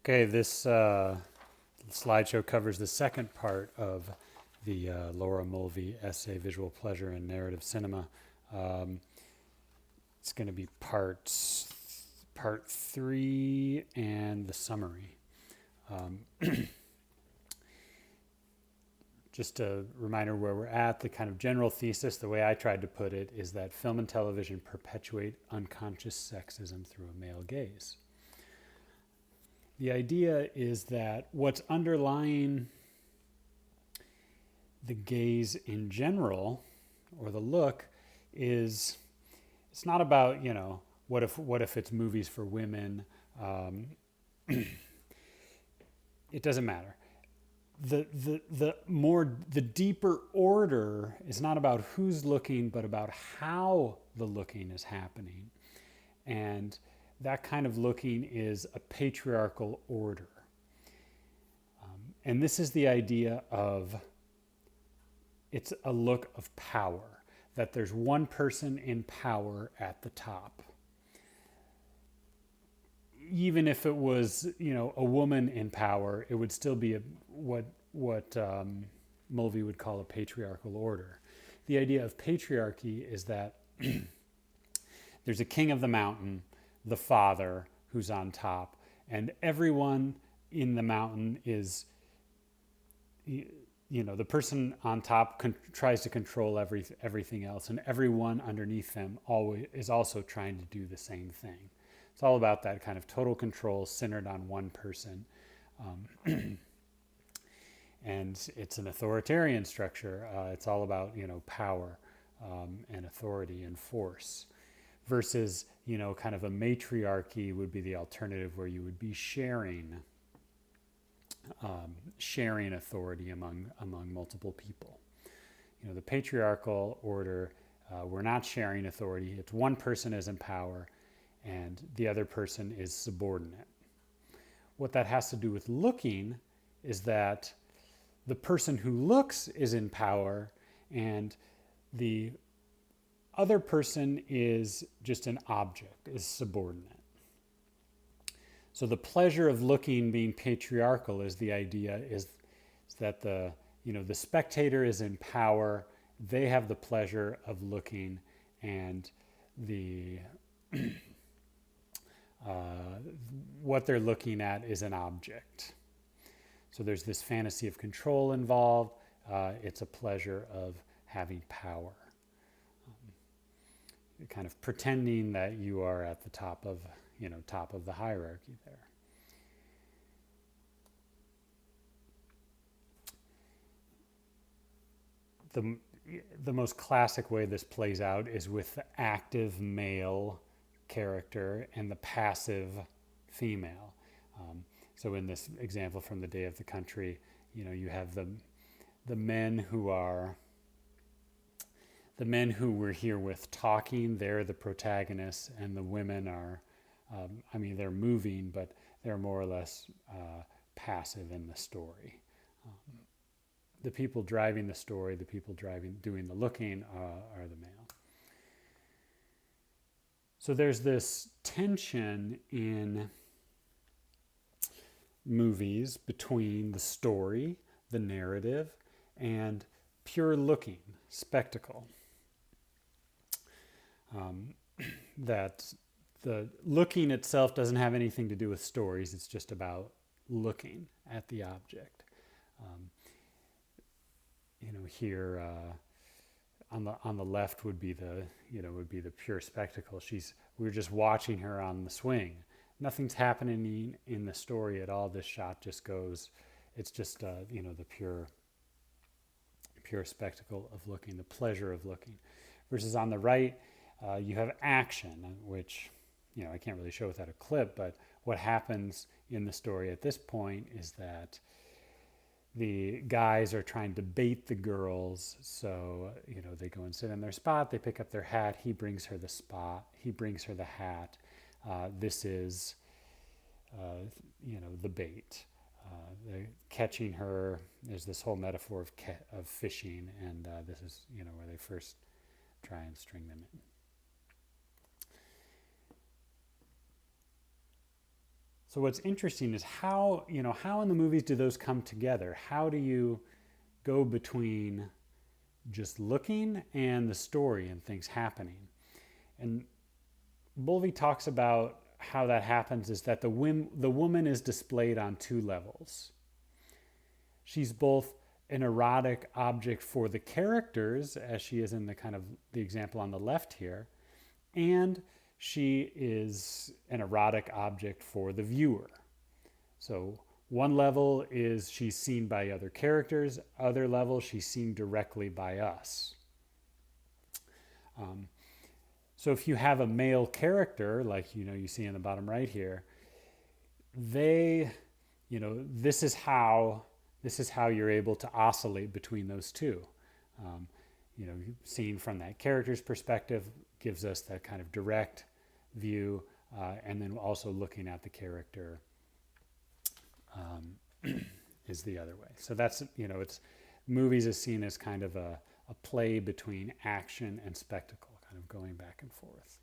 Okay, this slideshow covers the second part of the Laura Mulvey essay, Visual Pleasure in Narrative Cinema. It's going to be part 3 and the summary. Just a reminder where we're at. The kind of general thesis, the way I tried to put it, is that film and television perpetuate unconscious sexism through a male gaze. The idea is that what's underlying the gaze in general, or the look, is it's not about, what if it's movies for women? It doesn't matter. The deeper order is not about who's looking, but about how the looking is happening. And that kind of looking is a patriarchal order. And this is the idea of, it's a look of power, that there's one person in power at the top. Even if it was, a woman in power, it would still be what Mulvey would call a patriarchal order. The idea of patriarchy is that there's a king of the mountain, the father, who's on top, and everyone in the mountain is, the person on top tries to control everything else, and everyone underneath them always is also trying to do the same thing. It's all about that kind of total control centered on one person. And it's an authoritarian structure. It's all about, power and authority and force. Versus, kind of a matriarchy would be the alternative, where you would be sharing authority among multiple people. The patriarchal order, we're not sharing authority. It's one person is in power, and the other person is subordinate. What that has to do with looking is that the person who looks is in power, and the other person is just an object, is subordinate. So the pleasure of looking being patriarchal is the idea is that the spectator is in power, they have the pleasure of looking, and the what they're looking at is an object. So there's this fantasy of control involved. It's a pleasure of having power. Kind of pretending that you are at the top of the hierarchy there. The most classic way this plays out is with the active male character and the passive female. So in this example from The Day of the Country, you have the men who we're here with talking, they're the protagonists, and the women are, they're moving, but they're more or less passive in the story. The people driving the story, the people doing the looking are the male. So there's this tension in movies between the story, the narrative, and pure looking, spectacle. That the looking itself doesn't have anything to do with stories. It's just about looking at the object. Here on the left would be the pure spectacle. We're just watching her on the swing. Nothing's happening in the story at all. This shot just goes. It's just the pure spectacle of looking, the pleasure of looking. Versus on the right, you have action, which, I can't really show without a clip, but what happens in the story at this point is that the guys are trying to bait the girls. So, they go and sit in their spot, they pick up their hat, he brings her the spot, he brings her the hat. This is, the bait. Catching her, there's this whole metaphor of fishing, and this is, where they first try and string them in. So what's interesting is how in the movies do those come together? How do you go between just looking and the story and things happening? And Mulvey talks about how that happens is that the woman is displayed on two levels. She's both an erotic object for the characters, as she is in the example on the left here, and she is an erotic object for the viewer. So one level is she's seen by other characters, other level she's seen directly by us. So if you have a male character, like you see in the bottom right here, this is how you're able to oscillate between those two. Seen from that character's perspective gives us that kind of direct view, and then also looking at the character is the other way. So that's, it's movies is seen as kind of a play between action and spectacle, kind of going back and forth.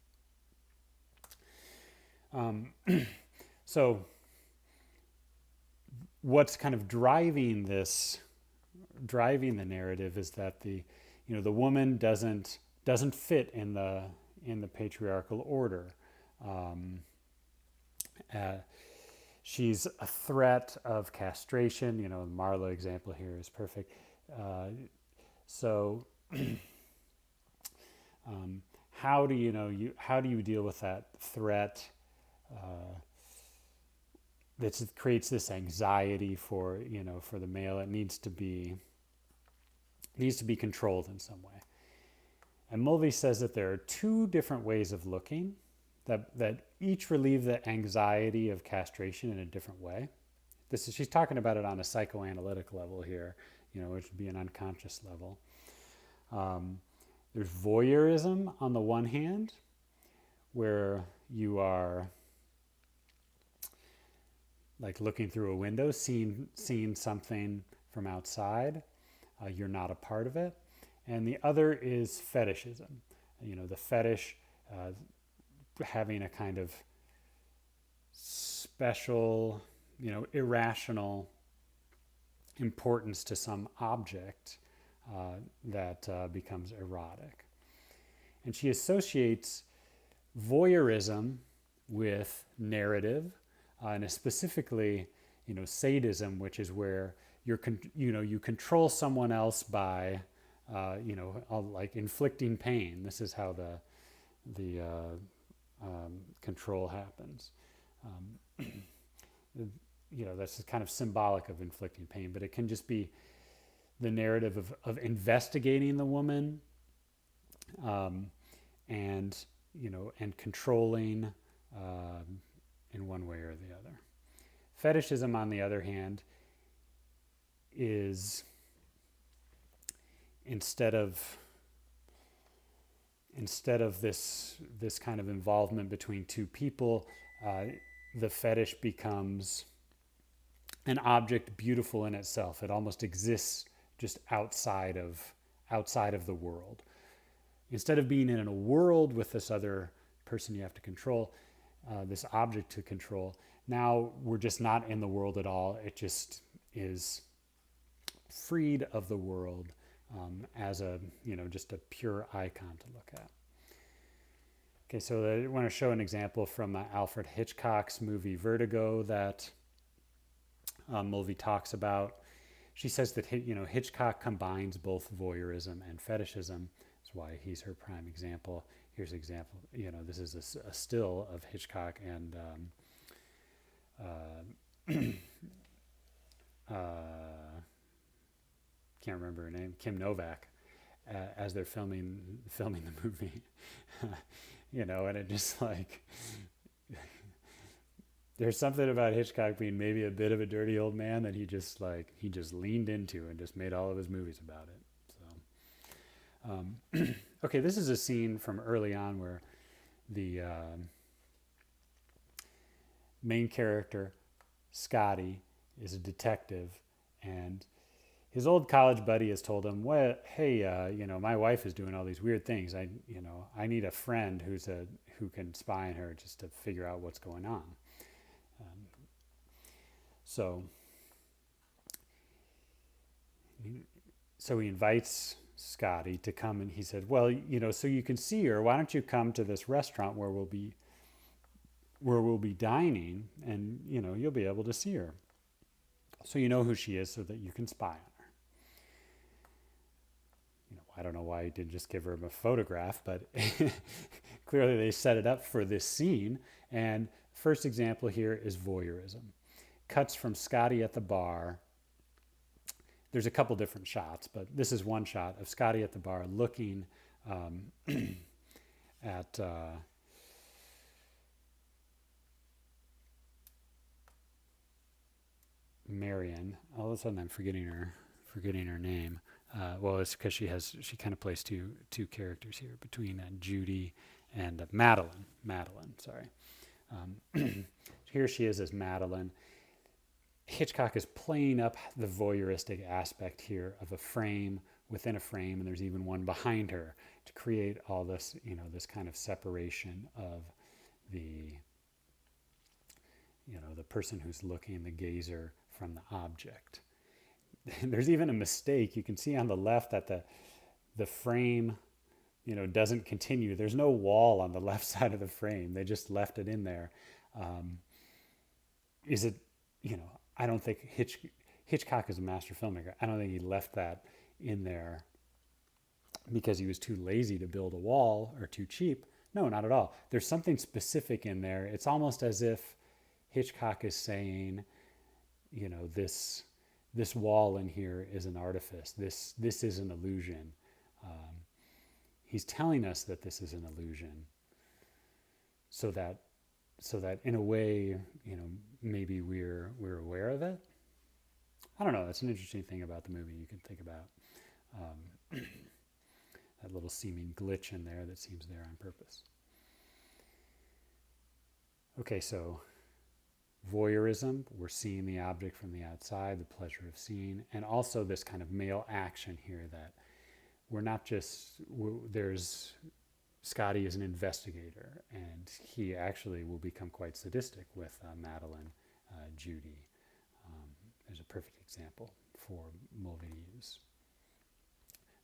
So what's kind of driving the narrative is that the woman doesn't fit in the patriarchal order. She's a threat of castration. The Marlowe example here is perfect. So how do you deal with that threat that creates this anxiety for the male? It needs to be controlled in some way. And Mulvey says that there are two different ways of looking that each relieve the anxiety of castration in a different way. She's talking about it on a psychoanalytic level here, which would be an unconscious level. There's voyeurism on the one hand, where you are like looking through a window, seeing something from outside. You're not a part of it. And the other is fetishism. The fetish having a kind of special, irrational importance to some object that becomes erotic. And she associates voyeurism with narrative, and specifically, sadism, which is where you control someone else by, like inflicting pain. This is how the control happens. That's kind of symbolic of inflicting pain, but it can just be the narrative of investigating the woman, and controlling in one way or the other. Fetishism, on the other hand, is instead of this kind of involvement between two people, the fetish becomes an object beautiful in itself. It almost exists just outside of the world. Instead of being in a world with this other person you have to control, this object to control, now we're just not in the world at all. It just is freed of the world, as just a pure icon to look at. Okay, so I want to show an example from Alfred Hitchcock's movie Vertigo that Mulvey talks about. She says that Hitchcock combines both voyeurism and fetishism. That's why he's her prime example. Here's an example. This is a still of Hitchcock and can't remember her name, Kim Novak, as they're filming the movie. And it just like there's something about Hitchcock being maybe a bit of a dirty old man that he just leaned into and just made all of his movies about it. So okay, this is a scene from early on where the main character, Scotty, is a detective, and his old college buddy has told him, well, hey, my wife is doing all these weird things. I need a friend who can spy on her just to figure out what's going on. So, so he invites Scotty to come, and he said, well, so you can see her, why don't you come to this restaurant where we'll be dining, and you'll be able to see her, so you know who she is, so that you can spy on her. I don't know why he didn't just give her a photograph, but clearly they set it up for this scene. And first example here is voyeurism. Cuts from Scotty at the bar. There's a couple different shots, but this is one shot of Scotty at the bar looking at Marion. All of a sudden I'm forgetting her name. Well, it's because she kind of plays two characters here between Judy and Madeline. Sorry. Here she is as Madeline. Hitchcock is playing up the voyeuristic aspect here of a frame within a frame, and there's even one behind her to create all this, this kind of separation of the, the person who's looking, the gazer, from the object. There's even a mistake. You can see on the left that the frame, doesn't continue. There's no wall on the left side of the frame. They just left it in there. Is it, I don't think Hitchcock is a master filmmaker. I don't think he left that in there because he was too lazy to build a wall or too cheap. No, not at all. There's something specific in there. It's almost as if Hitchcock is saying, this wall in here is an artifice. This is an illusion. He's telling us that this is an illusion, so that in a way, maybe we're aware of it. I don't know. That's an interesting thing about the movie. You can think about that little seeming glitch in there that seems there on purpose. Okay, so voyeurism, we're seeing the object from the outside, the pleasure of seeing, and also this kind of male action here that we're not just, there's, Scotty is an investigator, and he actually will become quite sadistic with Madeline, Judy. There's a perfect example for Mulvey to use.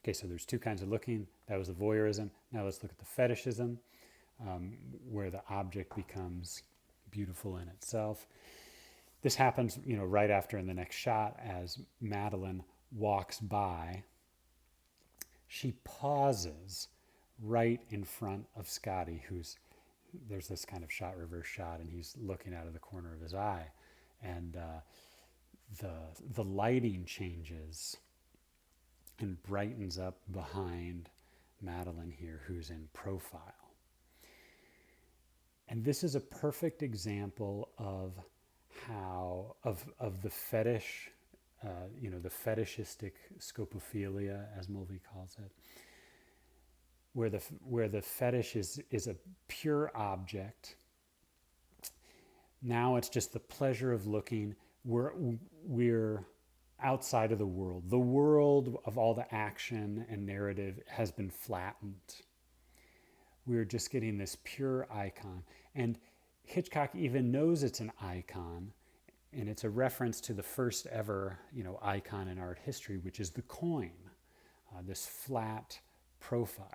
Okay, so there's two kinds of looking. That was the voyeurism. Now let's look at the fetishism, where the object becomes beautiful in itself. This happens, right after in the next shot as Madeline walks by. She pauses right in front of Scotty, there's this kind of reverse shot, and he's looking out of the corner of his eye. And the lighting changes and brightens up behind Madeline here, who's in profile. And this is a perfect example of how, of the fetish, the fetishistic scopophilia, as Mulvey calls it, where the fetish is a pure object. Now it's just the pleasure of looking. We're outside of the world. The world of all the action and narrative has been flattened. We're just getting this pure icon. And Hitchcock even knows it's an icon, and it's a reference to the first ever, icon in art history, which is the coin, this flat profile.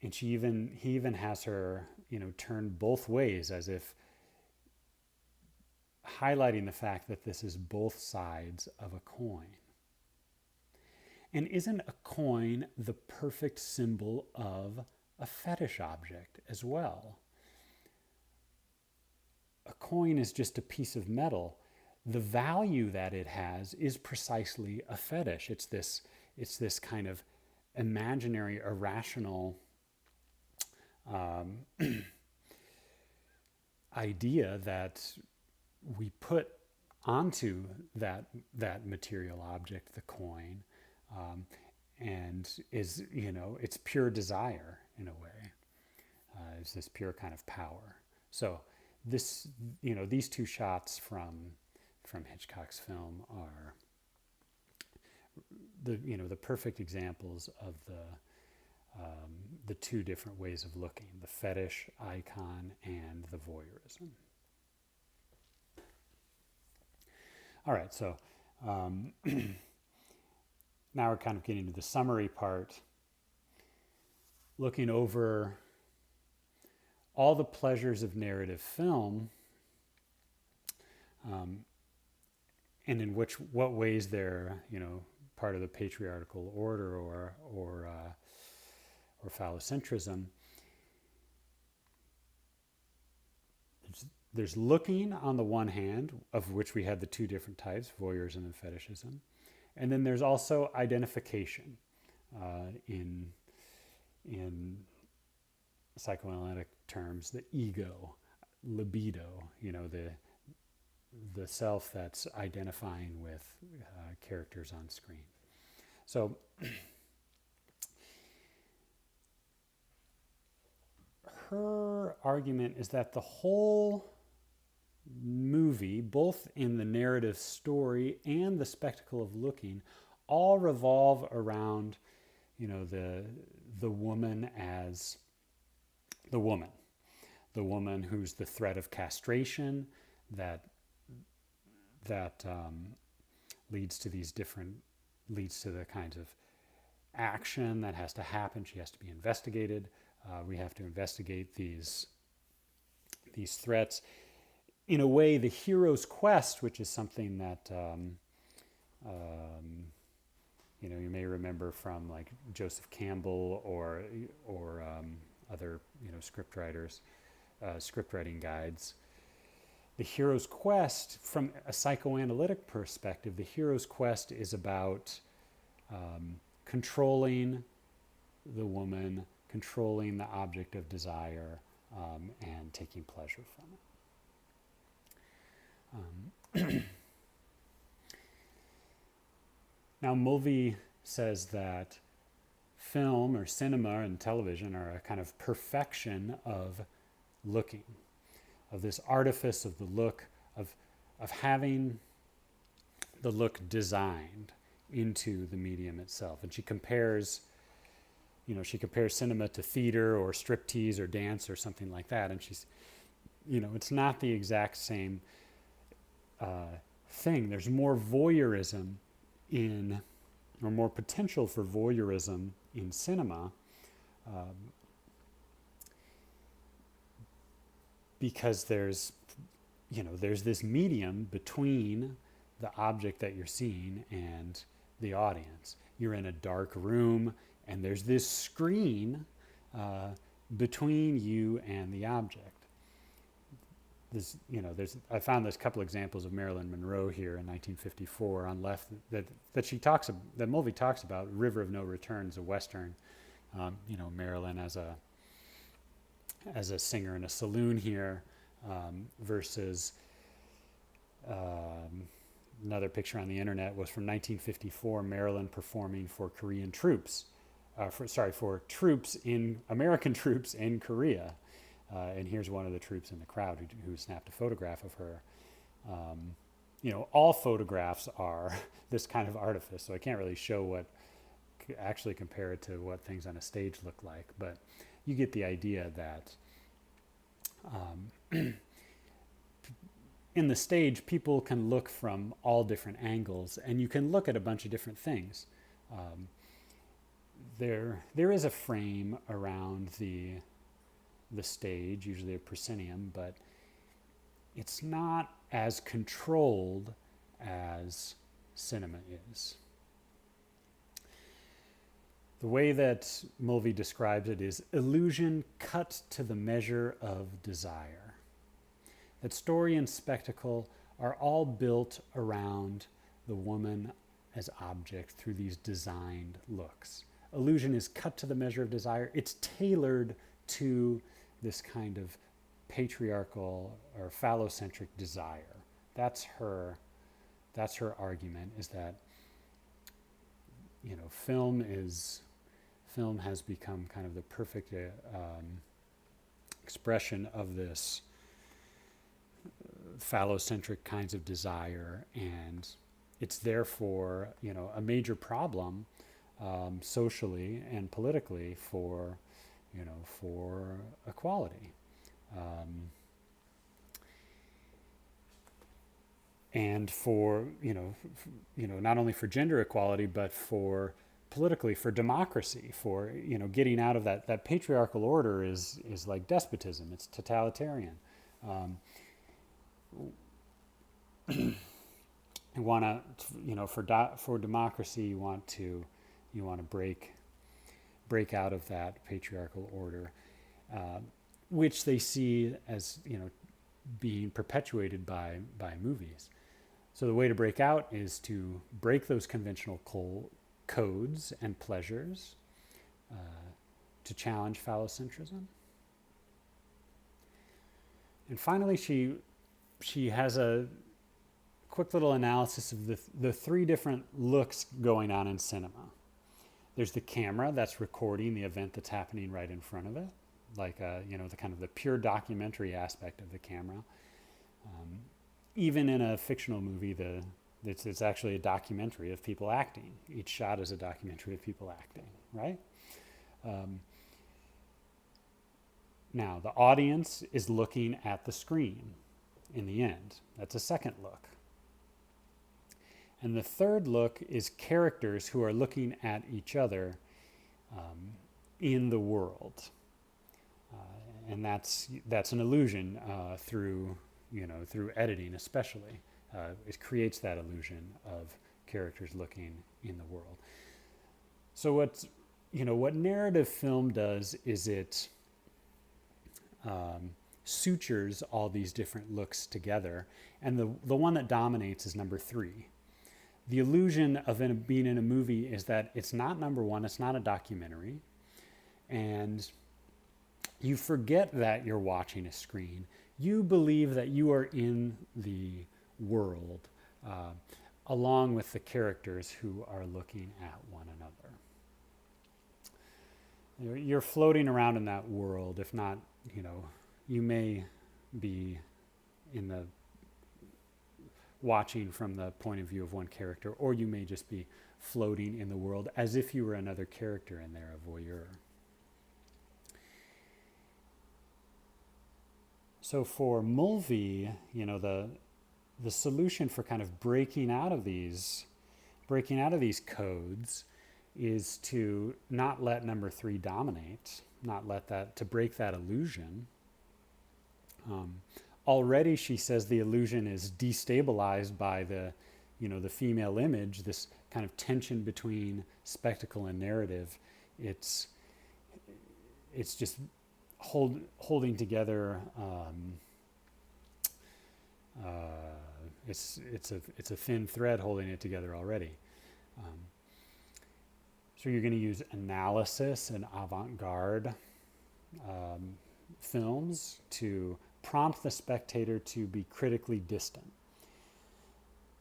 And he even has her, turn both ways, as if highlighting the fact that this is both sides of a coin. And isn't a coin the perfect symbol of a fetish object as well? A coin is just a piece of metal. The value that it has is precisely a fetish. It's this kind of imaginary, irrational idea that we put onto that material object, the coin, and is, it's pure desire in a way. It's this pure kind of power. So this, these two shots from Hitchcock's film are the perfect examples of the two different ways of looking, the fetish icon and the voyeurism. All right, so now we're kind of getting to the summary part, looking over all the pleasures of narrative film, and in what ways they're, part of the patriarchal order or phallocentrism. There's looking on the one hand, of which we had the two different types, voyeurism and fetishism, and then there's also identification in psychoanalytic terms, the ego, libido, the self that's identifying with characters on screen. So her argument is that the whole movie, both in the narrative story and the spectacle of looking, all revolve around, the woman as the woman who's the threat of castration that leads to the kinds of action that has to happen. She has to be investigated. We have to investigate these threats. In a way, the hero's quest, which is something that you may remember from like Joseph Campbell or other script writers, script writing guides. The hero's quest, from a psychoanalytic perspective, the hero's quest is about controlling the woman, controlling the object of desire, and taking pleasure from it. Now, Mulvey says that film or cinema and television are a kind of perfection of looking, of this artifice of the look, of having the look designed into the medium itself. And she compares cinema to theater or striptease or dance or something like that. And she's, it's not the exact same thing. There's more voyeurism or more potential for voyeurism in cinema, because there's this medium between the object that you're seeing and the audience. You're in a dark room, and there's this screen between you and the object. I found there's a couple examples of Marilyn Monroe here in 1954 on left that Mulvey talks about. River of No Return is a Western. Marilyn as a singer in a saloon here, versus another picture on the internet was from 1954, Marilyn performing for Korean troops, American troops in Korea. And here's one of the troops in the crowd who snapped a photograph of her. All photographs are this kind of artifice, so I can't really show actually compare it to what things on a stage look like, but you get the idea that in the stage, people can look from all different angles, and you can look at a bunch of different things. There is a frame around the stage, usually a proscenium, but it's not as controlled as cinema is. The way that Mulvey describes it is illusion cut to the measure of desire. That story and spectacle are all built around the woman as object through these designed looks. Illusion is cut to the measure of desire. It's tailored to this kind of patriarchal or phallocentric desire. That's her argument, is that film has become kind of the perfect expression of this phallocentric kinds of desire, and it's therefore a major problem socially and politically for, for equality. And for, not only for gender equality, but for politically, for democracy, for, getting out of that patriarchal order is like despotism. It's totalitarian. You want to, for democracy, you want to break out of that patriarchal order, which they see as, being perpetuated by movies. So the way to break out is to break those conventional codes and pleasures, to challenge phallocentrism. And finally, she has a quick little analysis of the three different looks going on in cinema. There's the camera that's recording the event that's happening right in front of it, like the kind of the pure documentary aspect of the camera. Even in a fictional movie, it's actually a documentary of people acting. Each shot is a documentary of people acting, right? Now, the audience is looking at the screen in the end. That's a second look. And the third look is characters who are looking at each other in the world. And that's an illusion through editing especially. It creates that illusion of characters looking in the world. So what narrative film does is it sutures all these different looks together, and the one that dominates is number 3. The illusion of being in a movie is that it's not number 1, it's not a documentary, and you forget that you're watching a screen. You believe that you are in the world, along with the characters who are looking at one another. You're floating around in that world. If not, you may be watching from the point of view of one character, or you may just be floating in the world as if you were another character in there, a voyeur. So for Mulvey, the solution for kind of breaking out of these codes is to not let number 3 dominate, to break that illusion. Already, she says the illusion is destabilized by the female image, this kind of tension between spectacle and narrative. It's just holding together. It's a thin thread holding it together already. So you're going to use analysis and avant-garde films to prompt the spectator to be critically distant.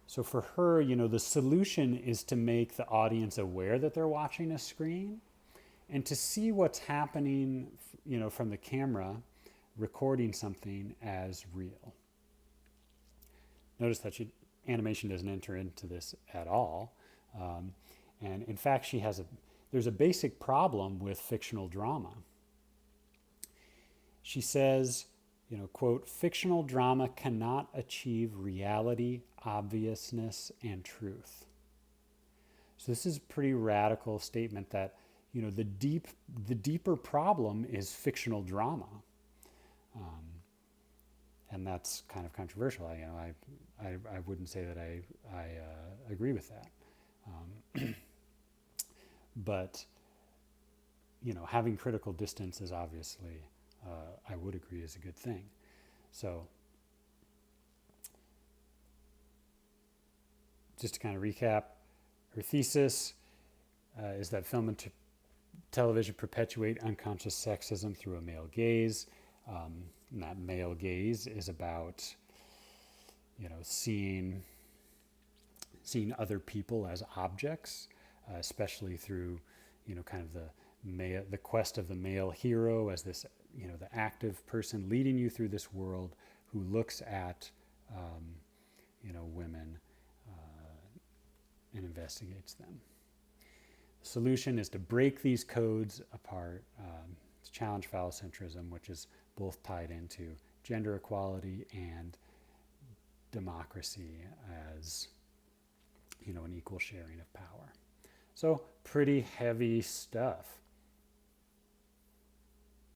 So for her, the solution is to make the audience aware that they're watching a screen and to see what's happening, from the camera recording something as real. Notice that animation doesn't enter into this at all. And in fact, there's a basic problem with fictional drama. She says, quote, "Fictional drama cannot achieve reality, obviousness, and truth." So this is a pretty radical statement that, the deeper problem is fictional drama. And that's kind of controversial. I wouldn't say that I agree with that. But, having critical distance is obviously, I would agree, is a good thing. So, just to kind of recap, her thesis is that film and television perpetuate unconscious sexism through a male gaze. And that male gaze is about, seeing other people as objects, especially through, kind of the quest of the male hero as this, the active person leading you through this world who looks at, women and investigates them. The solution is to break these codes apart, to challenge phallocentrism, which is both tied into gender equality and democracy as, an equal sharing of power. So pretty heavy stuff.